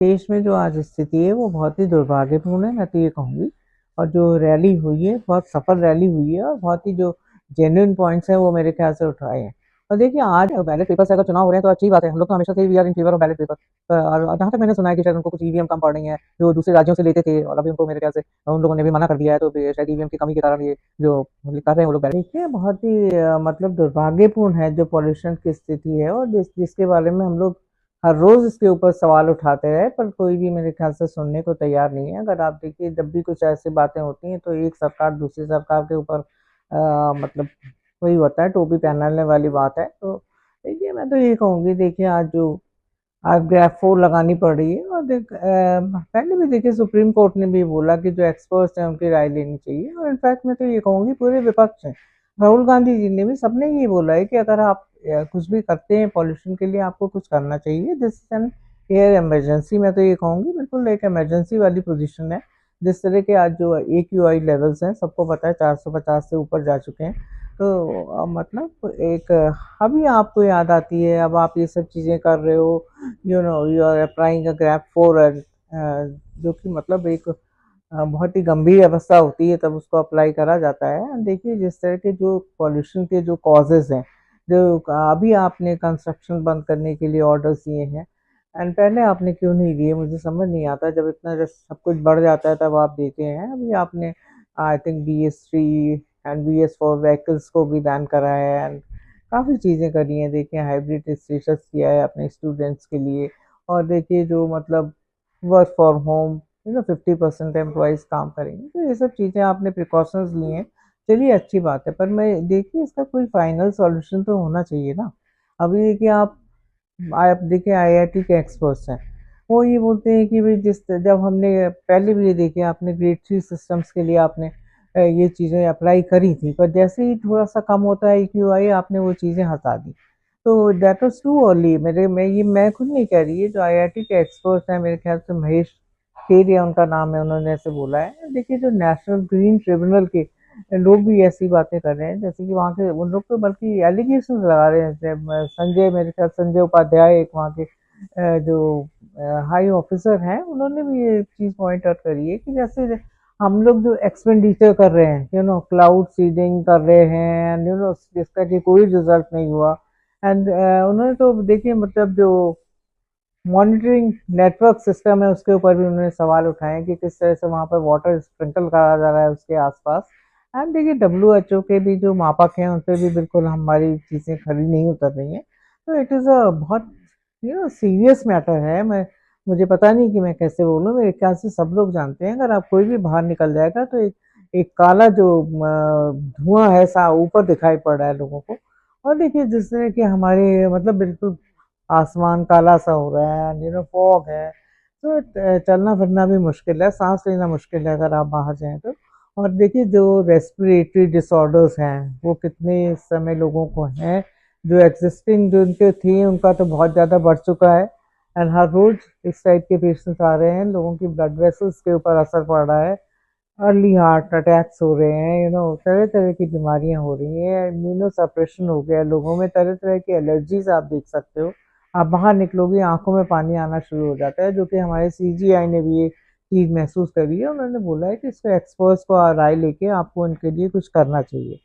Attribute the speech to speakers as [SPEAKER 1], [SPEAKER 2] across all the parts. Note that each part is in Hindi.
[SPEAKER 1] देश में जो आज स्थिति है वो बहुत ही दुर्भाग्यपूर्ण है, मैं तो ये कहूँगी। और जो रैली हुई है बहुत सफल रैली हुई है और बहुत ही जो जेन्युइन पॉइंट्स हैं वो मेरे ख्याल से उठाए हैं। और देखिए आज बैलेट पेपर से अगर चुनाव हो रहे हैं तो अच्छी बात है, हम लोग तो हमेशा से we are in favour of ballot paper. और जहाँ तक मैंने सुना है कि शायद उनको कुछ ईवीएम कम पड़ रही हैं जो दूसरे राज्यों से लेते थे, और अभी उनको मेरे ख्याल से उन लोगों ने भी मना कर दिया है, तो शायद ईवीएम की कमी के कारण ये जो कर रहे हैं वो लोग बैलेट। देखिए बहुत ही मतलब दुर्भाग्यपूर्ण है जो पॉल्यूशन की स्थिति है, और जिसके बारे में हम लोग हर रोज इसके ऊपर सवाल उठाते रहे, पर कोई भी मेरे ख्याल से सुनने को तैयार नहीं है। अगर आप देखिए जब भी कुछ ऐसी बातें होती हैं तो एक सरकार दूसरी सरकार के ऊपर मतलब वही होता है, टोपी पहनाने वाली बात है। तो देखिए मैं तो ये कहूँगी, देखिए आज जो आज ग्रैफ 4 लगानी पड़ रही है, और पहले भी देखिए सुप्रीम कोर्ट ने भी बोला कि जो एक्सपर्ट्स हैं उनकी राय लेनी चाहिए। और इनफैक्ट मैं तो ये कहूँगी पूरे विपक्ष हैं, राहुल गांधी जी ने भी, सबने ये बोला है कि अगर आप कुछ भी करते हैं पॉल्यूशन के लिए आपको कुछ करना चाहिए। This is an air emergency, मैं तो ये कहूँगी बिल्कुल एक इमरजेंसी वाली पोजीशन है। जिस तरह के आज जो AQI लेवल्स हैं सबको पता है 450 से ऊपर जा चुके हैं। तो मतलब एक अभी आपको याद आती है, अब आप ये सब चीज़ें कर रहे हो, you are applying a GRAP 4, जो कि मतलब एक बहुत ही गंभीर अवस्था होती है तब उसको अप्लाई करा जाता है। देखिए जिस तरह के जो पॉल्यूशन के जो कॉजेज हैं, जो अभी आपने कंस्ट्रक्शन बंद करने के लिए ऑर्डर्स दिए हैं, एंड पहले आपने क्यों नहीं दिए, मुझे समझ नहीं आता। जब इतना जब सब कुछ बढ़ जाता है तब आप देते हैं। अभी आपने I think BS3 and BS4 vehicles को भी बैन करा है, एंड काफ़ी चीज़ें करी हैं। देखिए हाइब्रिड स्टेटस किया है अपने स्टूडेंट्स के लिए। और देखिए जो मतलब वर्क फॉर होम 50% एम्प्लॉयज़ काम करेंगे, तो ये सब चीज़ें आपने प्रिकॉशंस ली हैं। चलिए अच्छी बात है, पर मैं देखिए इसका कोई फाइनल सॉल्यूशन तो होना चाहिए ना। अभी देखिए आप देखिए IIT के एक्सपर्ट्स हैं, वो ये बोलते हैं कि भाई जिस जब हमने पहले भी ये देखिए आपने ग्रेड 3 सिस्टम्स के लिए आपने ये चीज़ें अप्लाई करी थी, पर जैसे ही थोड़ा सा कम होता है AQI आपने वो चीज़ें हटा दी। तो दैट वाज टू अर्ली। मेरे मैं खुद नहीं कह रही है, जो IIT के एक्सपर्ट्स हैं, मेरे ख्याल से महेश केडिया उनका नाम है, उन्होंने ऐसे बोला है। देखिए जो नेशनल ग्रीन ट्रिब्यूनल के लोग भी ऐसी बातें कर रहे हैं, जैसे कि वहाँ के उन लोग तो बल्कि एलिगेशन लगा रहे हैं। संजय, मेरे ख्याल संजय उपाध्याय एक वहाँ के जो हाई ऑफिसर हैं, उन्होंने भी ये चीज़ पॉइंट आउट करी है कि जैसे हम लोग जो एक्सपेंडिचर कर रहे हैं, क्लाउड सीडिंग कर रहे हैं, एंड जिसका कि कोई रिजल्ट नहीं हुआ। एंड उन्होंने तो देखिए मतलब जो मॉनिटरिंग नेटवर्क सिस्टम है उसके ऊपर भी उन्होंने सवाल उठाए हैं कि किस तरह से वहाँ पर वाटर स्प्रिंकल करा जा रहा है उसके आसपास। एंड देखिए WHO के भी जो मापक हैं उन पर भी बिल्कुल हमारी चीज़ें खरी नहीं उतर रही हैं। तो इट इज़ अ बहुत सीरियस मैटर है। मुझे पता नहीं कि मैं कैसे बोलूँ। मेरे ख्याल से सब लोग जानते हैं, अगर आप कोई भी बाहर निकल जाएगा तो एक एक काला जो धुआं है सा ऊपर दिखाई पड़ रहा है लोगों को। और देखिए जिस तरह के हमारे मतलब बिल्कुल आसमान काला सा हो रहा है, फॉग है, तो चलना फिरना भी मुश्किल है, सांस लेना मुश्किल है अगर आप बाहर जाएं तो। और देखिए जो रेस्पिरेटरी डिसऑर्डर्स हैं वो कितने इस समय लोगों को हैं, जो एग्जिस्टिंग जो उनके थी उनका तो बहुत ज़्यादा बढ़ चुका है। एंड हर रोज इस टाइप के पेशेंट्स आ रहे हैं, लोगों की ब्लड वेसल्स के ऊपर असर पड़ रहा है, अर्ली हार्ट अटैक्स हो रहे हैं, तरह तरह की बीमारियां हो रही हैं, इम्यूनो सप्रेशन हो गया है लोगों में, तरह तरह की एलर्जीज आप देख सकते हो। आप बाहर निकलोगे आंखों में पानी आना शुरू हो जाता है, जो कि हमारे CGI ने भी ये चीज़ महसूस करी है। उन्होंने बोला है कि इसको एक्सपर्ट्स को राय लेके आपको इनके लिए कुछ करना चाहिए।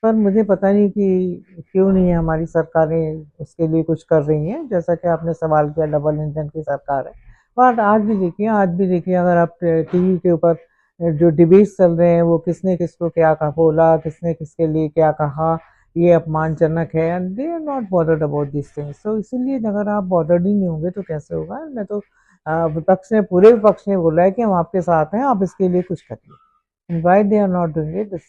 [SPEAKER 1] पर मुझे पता नहीं कि क्यों नहीं है हमारी सरकारें उसके लिए कुछ कर रही हैं। जैसा कि आपने सवाल किया, डबल इंजन की सरकार है। बट आज भी देखिए अगर आप TV के ऊपर जो डिबेट्स चल रहे हैं, वो किसने किसको क्या कहा बोला, किसने किसके लिए क्या कहा, ये अपमानजनक है, and they are not bothered about this things. तो इसीलिए अगर आप बॉदर्ड ही नहीं होंगे तो कैसे होगा। मैं तो पूरे विपक्ष ने बोला है कि हम आपके साथ हैं, आप इसके लिए कुछ करिए। Why they are not doing it, this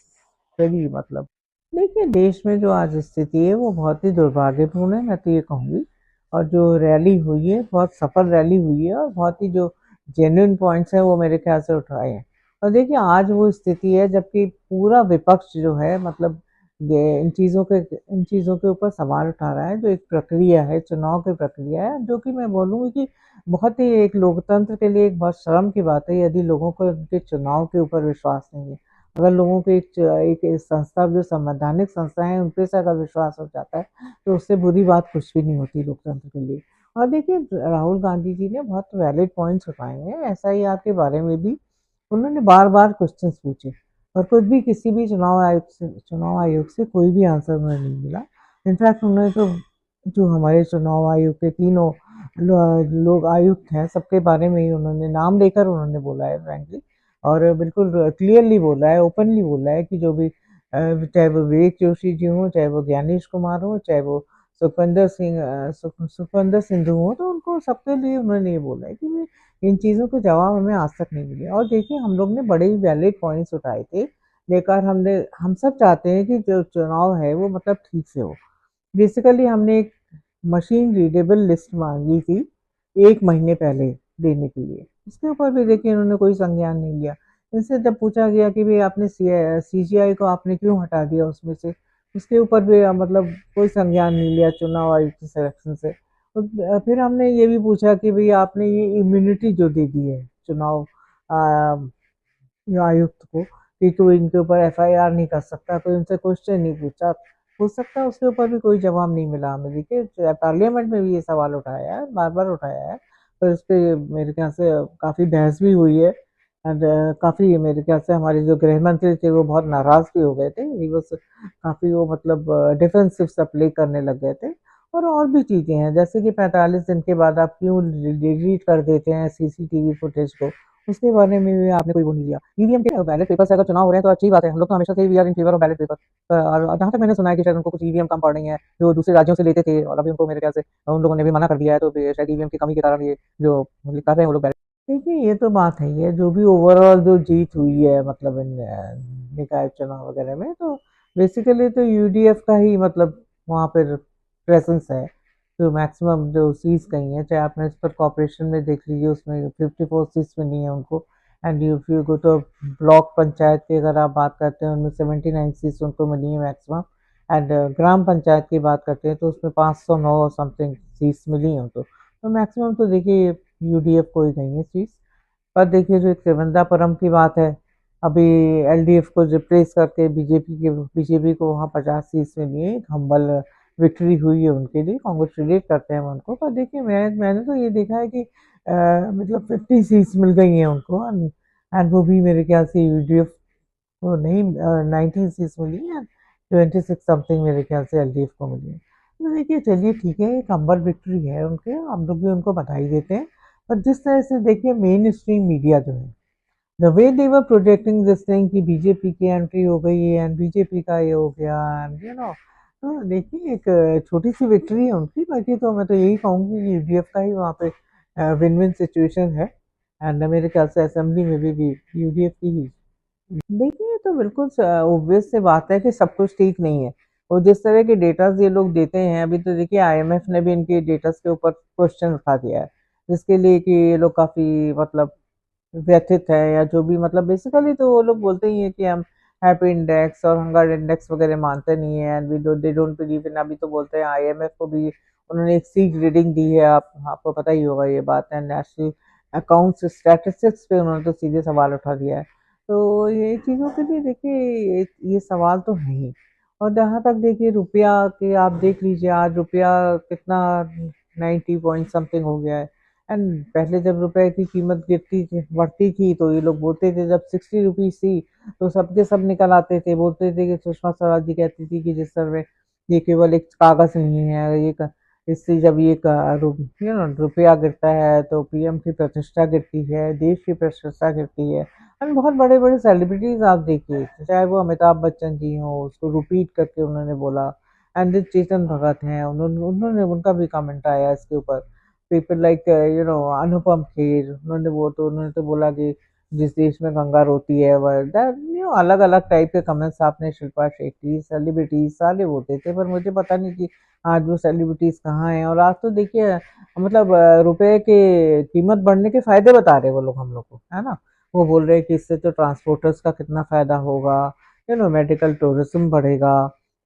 [SPEAKER 1] very मतलब देखिए देश में जो आज स्थिति है वो बहुत ही दुर्भाग्यपूर्ण है, मैं तो ये कहूँगी। और जो रैली हुई है बहुत सफल रैली हुई है, और बहुत ही जो जेन्युइन पॉइंट्स हैं वो मेरे ख्याल से उठाए हैं। और देखिए आज वो स्थिति है जबकि पूरा विपक्ष जो है मतलब इन चीज़ों के ऊपर सवाल उठा रहा है। जो एक प्रक्रिया है, चुनाव की प्रक्रिया है, जो कि मैं बोलूँगी कि बहुत ही एक लोकतंत्र के लिए एक बहुत शर्म की बात है यदि लोगों को उनके चुनाव के ऊपर विश्वास नहीं है। अगर लोगों को एक संस्था, जो संवैधानिक संस्था है, उन पे से अगर विश्वास हो जाता है तो उससे बुरी बात कुछ भी नहीं होती लोकतंत्र के लिए। और देखिए राहुल गांधी जी ने बहुत वैलिड पॉइंट्स उठाए हैं एसआईआर के बारे में भी। उन्होंने बार-बार क्वेश्चंस पूछे और कुछ भी किसी भी चुनाव आयोग से कोई भी आंसर उन्हें नहीं मिला। इनफैक्ट उन्होंने तो जो हमारे चुनाव आयोग के तीनों लोग आयुक्त हैं सबके बारे में ही उन्होंने नाम लेकर उन्होंने बोला है फ्रैंकली, और बिल्कुल क्लियरली बोला है, ओपनली बोला है कि जो भी चाहे वो विवेक जोशी जी हों, चाहे वो ज्ञानेश कुमार हो, चाहे वो सुखविंदर सिंधु हो, तो उनको सबके लिए उन्होंने ये बोला है कि इन चीज़ों के जवाब हमें आज तक नहीं मिले। और देखिए हम लोग ने बड़े ही वैलिड पॉइंट्स उठाए थे, लेकर हम सब चाहते हैं कि जो चुनाव है वो मतलब ठीक से हो। बेसिकली हमने एक मशीन रीडेबल लिस्ट मांगी थी 1 महीने पहले देने के लिए। इसके ऊपर भी देखिए इन्होंने कोई संज्ञान नहीं लिया। इनसे जब पूछा गया कि भाई आपने सीजीआई को आपने क्यों हटा दिया उसमें से, उसके ऊपर भी मतलब कोई संज्ञान नहीं लिया चुनाव आयोग के सिलेक्शन से। फिर हमने ये भी पूछा कि भाई आपने ये इम्यूनिटी जो दे दी है चुनाव आयुक्त को कि कोई इनके ऊपर एफआईआर नहीं कर सकता, कोई उनसे क्वेश्चन नहीं पूछ सकता, उसके ऊपर भी कोई जवाब नहीं मिला हमें। देखिए पार्लियामेंट में भी ये सवाल उठाया है, बार बार उठाया है, पर इस पे मेरे ख्याल से काफ़ी बहस भी हुई है। एंड काफ़ी मेरे ख्याल से हमारे जो गृह मंत्री थे वो बहुत नाराज़ भी हो गए थे। ही वॉज काफ़ी वो मतलब डिफेंसिव सा प्ले करने लग गए थे। और भी चीज़ें हैं जैसे कि 45 दिन के बाद आप क्यों डिलीट कर देते हैं सीसीटीवी फुटेज को, उसके बारे में भी आपने कोई वो नहीं लिया। ईवीएम के बैलेट पेपर से अगर चुनाव हो रहे हैं तो अच्छी बात है, हम लोग तो हमेशा से we are in favour of ballot paper. और जहाँ तक मैंने सुना है कि शायद उनको कुछ ईवीएम कम पड़ रही है जो दूसरे राज्यों से लेते थे, और अभी उनको मेरे ख्याल से उन लोगों ने भी मना कर दिया है, तो शायद ईवीएम की कमी के कारण ये जो कर रहे हैं वो लोग बैलेट। देखिए ये तो बात है, ये जो भी ओवरऑल जो जीत हुई है मतलब इन निकाय चुनाव वगैरह में, तो बेसिकली तो यूडीएफ का ही मतलब वहाँ पर प्रेजेंस है। जो मैक्सिमम जो सीट्स गई हैं, चाहे आप म्यूनसिपल कॉर्पोरेशन में देख लीजिए उसमें 54 सीट्स मिली हैं उनको। एंड इफ यू गो तो ब्लॉक पंचायत की अगर आप बात करते हैं उनमें 79 सीट्स उनको मिली है मैक्सिमम। एंड ग्राम पंचायत की बात करते हैं तो उसमें 509 समथिंग सीट्स मिली हैं उनको। तो मैक्सिमम तो देखिए यूडीएफ को ही गई है सीट्स। पर देखिए जो त्रिवेंद्रपुरम की बात है, अभी एलडीएफ को रिप्लेस करके बीजेपी को वहाँ 50 सीट्स मिली है, एक हम्बल विक्ट्री हुई है उनके लिए, कॉन्ग्रेचुलेट करते हैं हम उनको। पर देखिए मैंने तो ये देखा है कि मतलब 50 सीट्स मिल गई हैं उनको, एंड वो भी मेरे ख्याल से यूडीएफ को नहीं 19 सीट्स मिली है, 26 समथिंग मेरे ख्याल से एलडीएफ को मिली है। तो देखिए चलिए ठीक है, एक हम्बल विक्ट्री है उनके, हम लोग भी उनको बधाई देते हैं। पर जिस तरह से देखिए मेन स्ट्रीम मीडिया जो है, the way they were projecting this thing कि बीजेपी की एंट्री हो गई है एंड बीजेपी का ये हो गया एंड तो देखिए एक छोटी सी विक्ट्री है उनकी। बाकी तो मैं तो यही कहूँगी कि यूडीएफ का ही वहाँ पे विन विन सिचुएशन है। एंड मेरे ख्याल से असेंबली में भी यूडीएफ की ही। देखिए तो बिल्कुल ऑब्वियस से बात है कि सब कुछ ठीक नहीं है, और जिस तरह के डेटास ये लोग देते हैं, अभी तो देखिए आईएमएफ ने भी इनके डेटास के ऊपर क्वेश्चन उठा दिया है, जिसके लिए कि ये लोग काफ़ी मतलब व्यथित है, या जो भी मतलब बेसिकली तो वो लोग बोलते ही हैं कि हम हैप्पी इंडेक्स और हंगर इंडेक्स वगैरह मानते नहीं है, and we don't they don't believe in. अभी तो बोलते हैं आईएमएफ को भी उन्होंने एक सी ग्रेडिंग दी है, आपको पता ही होगा ये बात है, नेशनल अकाउंट्स स्टैटिस्टिक्स पे उन्होंने तो सीधे सवाल उठा दिया है। तो ये चीज़ों के लिए देखिए ये सवाल तो है ही। और जहाँ तक देखिए रुपया के आप देख लीजिए, आज रुपया कितना 90 पॉइंट समथिंग हो गया है। एंड पहले जब रुपए की कीमत गिरती थी बढ़ती थी तो ये लोग बोलते थे, जब 60 रुपीज़ थी तो सबके सब निकल आते थे, बोलते थे कि सुषमा स्वराज जी कहती थी कि जिस तरह ये केवल एक कागज़ नहीं है, इससे जब रुपया गिरता है तो पीएम की प्रतिष्ठा गिरती है, देश की प्रतिष्ठा गिरती है। एंड बहुत बड़े बड़े सेलिब्रिटीज आप देखिए, चाहे वो अमिताभ बच्चन जी हो, उसको रिपीट करके उन्होंने बोला। एंड चेतन भगत हैं, उन्होंने उनका भी कमेंट आया इसके ऊपर। पीपल लाइक अनुपम खेर, उन्होंने तो बोला कि जिस देश में गंगा रोती है वह अलग अलग टाइप के कमेंट्स आपने, शिल्पा शेट्टी, सेलिब्रिटीज सारे बोलते थे, पर मुझे पता नहीं कि आज वो सेलिब्रिटीज कहाँ हैं। और आज तो देखिए मतलब रुपए के कीमत बढ़ने के फायदे बता रहे वो लोग हम लोग को, है ना। वो बोल रहे हैं कि इससे तो ट्रांसपोर्टर्स का कितना फायदा होगा, मेडिकल टूरिज्म बढ़ेगा,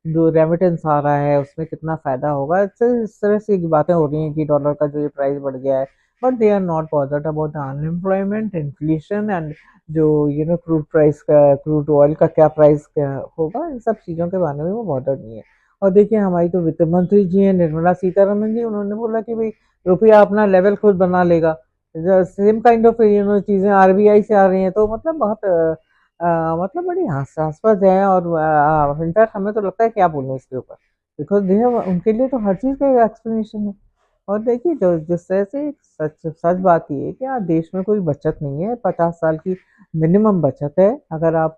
[SPEAKER 1] जो रेमिटेंस आ रहा है उसमें कितना फायदा होगा। इस तरह से बातें हो रही हैं कि डॉलर का जो ये प्राइस बढ़ गया है, but they are not bothered about the unemployment, inflation, and जो क्रूड ऑयल का क्या प्राइस होगा, इन सब चीज़ों के बारे में वो बॉदर्ड नहीं है। और देखिए हमारी तो वित्त मंत्री जी हैं निर्मला सीतारमन जी, उन्होंने बोला कि भाई रुपया अपना लेवल खुद बना लेगा। सेम काइंड ऑफ चीज़ें आरबीआई से आ रही हैं, तो मतलब बहुत मतलब बड़ी हास्यास्पद है। और इनफैक्ट हमें तो लगता है क्या बोलूं इसके ऊपर, बिकॉज दे उनके लिए तो हर चीज़ का एक्सप्लेनेशन है। और देखिए जो जिस तरह से सच सच बात ये है कि आज देश में कोई बचत नहीं है, 50 साल की मिनिमम बचत है। अगर आप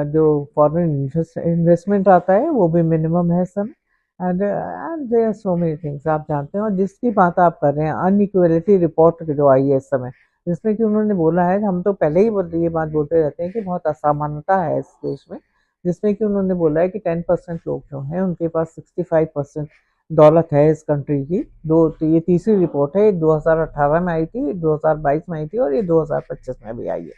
[SPEAKER 1] जो फॉरेन इन्वेस्टमेंट आता है वो भी मिनिमम है sir. And there are so many things आप जानते हैं। और जिसकी बात आप कर रहे हैं, अनइक्वलिटी रिपोर्ट जो आई है इस समय, जिसमें कि उन्होंने बोला है, हम तो पहले ही ये बात बोलते रहते हैं कि बहुत असमानता है इस देश में, जिसमें कि उन्होंने बोला है कि 10% लोग जो हैं उनके पास 65% दौलत है इस कंट्री की। दो तो ये तीसरी रिपोर्ट है, एक 2018 में आई थी, एक 2022 में आई थी, और ये 2025 में भी आई है,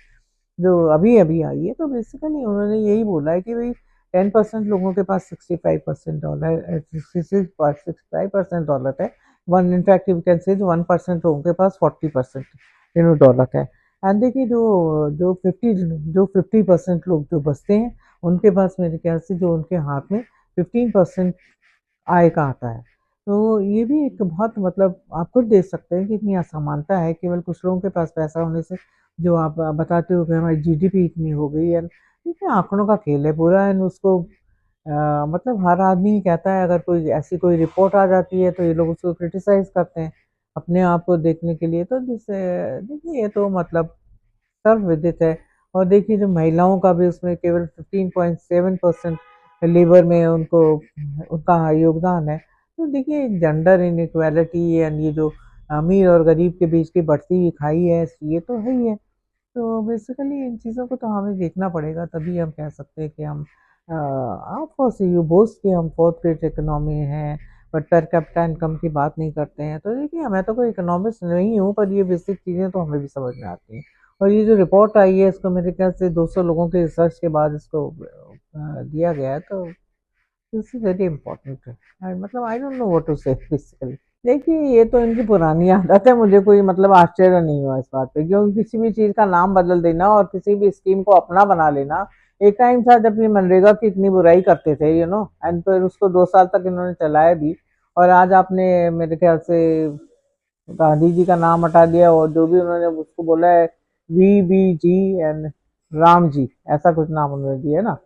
[SPEAKER 1] जो अभी अभी आई है। तो बेसिकली उन्होंने यही बोला है कि भाई 10% लोगों के पास 65% डॉलर 65% दौलत है। One in fact you can say 1% लोगों के पास 40% दौलत है। एंड देखिए जो 50% लोग जो बचते हैं, उनके पास मेरे ख्याल से जो उनके हाथ में 15% आय का आता है। तो ये भी एक बहुत मतलब आप खुद देख सकते हैं कि इतनी असमानता है केवल कुछ लोगों के पास पैसा होने से, जो आप बताते हो कि हमारी जीडीपी इतनी हो गई है। देखिए आंकड़ों का खेल है पूरा। एंड उसको मतलब हर आदमी ही कहता है, अगर कोई ऐसी कोई रिपोर्ट आ जाती है तो ये लोग उसको क्रिटिसाइज करते हैं अपने आप को देखने के लिए। तो जिससे देखिए ये तो मतलब सर्वविदित है। और देखिए जो महिलाओं का भी उसमें केवल 15.7% लेबर में उनको उनका योगदान है। तो देखिए जेंडर इनइक्वालिटी एंड ये जो अमीर और गरीब के बीच की बढ़ती हुई खाई है, ये तो है ही है। तो बेसिकली इन चीज़ों को तो हमें देखना पड़ेगा, तभी हम कह सकते हैं कि हम ऑफ कोर्स यू बोस्ट कि हम फोर्थ ग्रेट इकोनॉमी है, बट पर कैपिटा इनकम की बात नहीं करते हैं। तो देखिए मैं तो कोई इकोनॉमिस्ट नहीं हूँ, पर ये बेसिक चीज़ें तो हमें भी समझ में आती हैं। और ये जो रिपोर्ट आई है, इसको मेरे ख्याल से 200 लोगों के रिसर्च के बाद इसको दिया गया है। तो दिस इज वेरी इंपॉर्टेंट है। मतलब I don't know what to say basically. देखिए ये तो इनकी पुरानी आदत है, मुझे कोई मतलब आश्चर्य नहीं हुआ इस बात पे, क्योंकि किसी भी चीज़ का नाम बदल देना और किसी भी स्कीम को अपना बना लेना। एक टाइम था जब ये मनरेगा की इतनी बुराई करते थे एंड फिर उसको 2 साल तक इन्होंने चलाया भी। और आज आपने मेरे ख्याल से गांधी जी का नाम हटा दिया, और जो भी उन्होंने उसको बोला है VBG एंड राम जी, ऐसा कुछ नाम उन्होंने दिया है ना।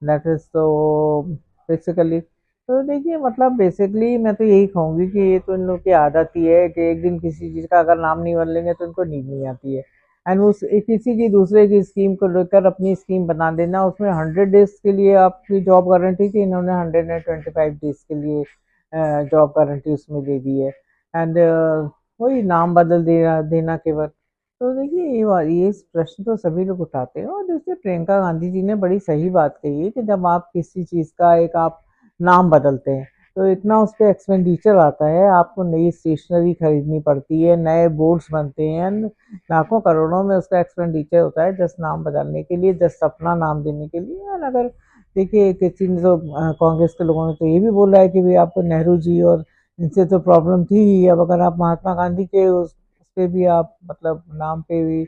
[SPEAKER 1] दैट इज तो बेसिकली। तो देखिए मतलब बेसिकली मैं तो यही कहूँगी कि ये तो इन लोग की आदत ही है कि एक दिन किसी चीज़ का अगर नाम नहीं बदलेंगे तो इनको नींद नहीं आती है। एंड उस किसी की दूसरे की स्कीम को लेकर अपनी स्कीम बना देना, उसमें 100 डेज के लिए आपकी जॉब गारंटी थी, इन्होंने 125 डेज के लिए जॉब गारंटी उसमें दे दी है। एंड वही नाम बदल देना केवल। तो देखिए ये इस प्रश्न तो सभी लोग उठाते हैं। और जैसे प्रियंका गांधी जी ने बड़ी सही बात कही है कि जब आप किसी चीज़ का एक आप नाम बदलते हैं तो इतना उस पर एक्सपेंडिचर आता है, आपको नई स्टेशनरी खरीदनी पड़ती है, नए बोर्ड्स बनते हैं, लाखों करोड़ों में उसका एक्सपेंडिचर होता है जस्ट नाम बदलने के लिए, जस्ट अपना नाम देने के लिए। और अगर देखिए किसी ने तो कांग्रेस के लोगों ने तो ये भी बोला है कि भाई आपको नेहरू जी और इनसे तो प्रॉब्लम थी ही, अब अगर आप महात्मा गांधी के उस पे भी आप मतलब नाम पे भी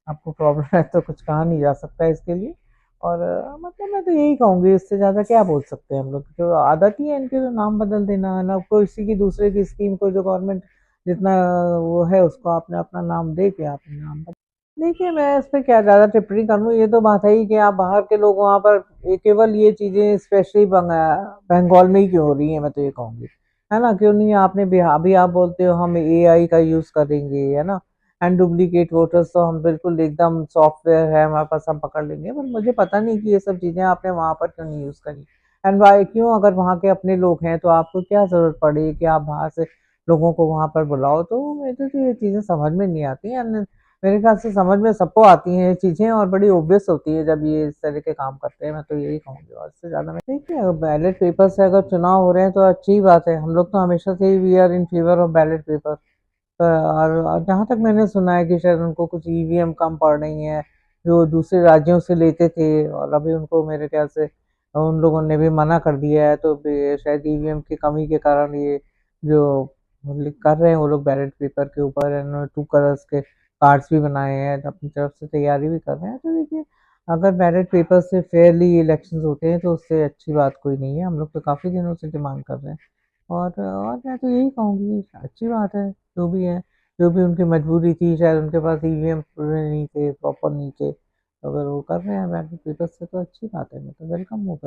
[SPEAKER 1] आपको प्रॉब्लम है तो कुछ कहा नहीं जा सकता है इसके लिए। और मतलब मैं तो यही कहूँगी, इससे ज़्यादा क्या बोल सकते हैं हम लोग। तो आदत ही है इनके तो नाम बदल देना है ना, कोई इसी की दूसरे की स्कीम को जो गवर्नमेंट जितना वो है उसको आपने अपना नाम दे के आपने नाम बदल। देखिए मैं इस पे क्या ज़्यादा टिप्पणी करूँ, ये तो बात है ही कि आप बाहर के लोग वहाँ पर केवल ये चीज़ें स्पेशली बंगाल में ही क्यों हो रही हैं, मैं तो ये कहूँगी है ना। क्यों नहीं आपने बिहार अभी आप बोलते हो हम AI का यूज़ करेंगे है ना, एंड डुप्लीकेट वोटर्स तो हम बिल्कुल एकदम सॉफ्टवेयर है हमारे पास, हम पकड़ लेंगे। पर मुझे पता नहीं कि ये सब चीज़ें आपने वहाँ पर क्यों नहीं यूज़ करी। एंड वाई क्यों, अगर वहाँ के अपने लोग हैं तो आपको क्या ज़रूरत पड़ी कि आप बाहर से लोगों को वहाँ पर बुलाओ। तो मुझे तो ये चीज़ें समझ में नहीं आती हैं। मेरे ख्याल से समझ में सबको आती हैं ये चीज़ें, और बड़ी ऑब्वियस होती है जब ये इस तरह के काम करते हैं। मैं तो यही कहूँगी, और इससे ज़्यादा मैं देखिए अगर बैलेट पेपर से अगर चुनाव हो रहे हैं तो अच्छी बात है। हम लोग तो हमेशा से ही we are in favour of ballot paper. और जहाँ तक मैंने सुना है कि शायद उनको कुछ EVM कम पड़ रही हैं जो दूसरे राज्यों से लेते थे, और अभी उनको मेरे ख्याल से उन लोगों ने भी मना कर दिया है। तो शायद EVM की कमी के कारण ये जो कर रहे हैं वो लोग बैलेट पेपर के ऊपर 2 कलर्स के कार्ड्स भी बनाए हैं, अपनी तरफ से तैयारी भी कर रहे हैं। तो देखिए अगर बैलेट पेपर से फेयरली इलेक्शंस होते हैं तो उससे अच्छी बात कोई नहीं है। हम लोग तो काफ़ी दिनों से डिमांड कर रहे हैं। और मैं तो यही कहूँगी अच्छी बात है, जो भी है, जो भी उनकी मजबूरी थी, शायद उनके पास ईवीएम पूरे नहीं थे, प्रॉपर नहीं थे, अगर वो कर रहे हैं बैलेट पेपर से तो अच्छी बात है, मैं तो वेलकम हूँ।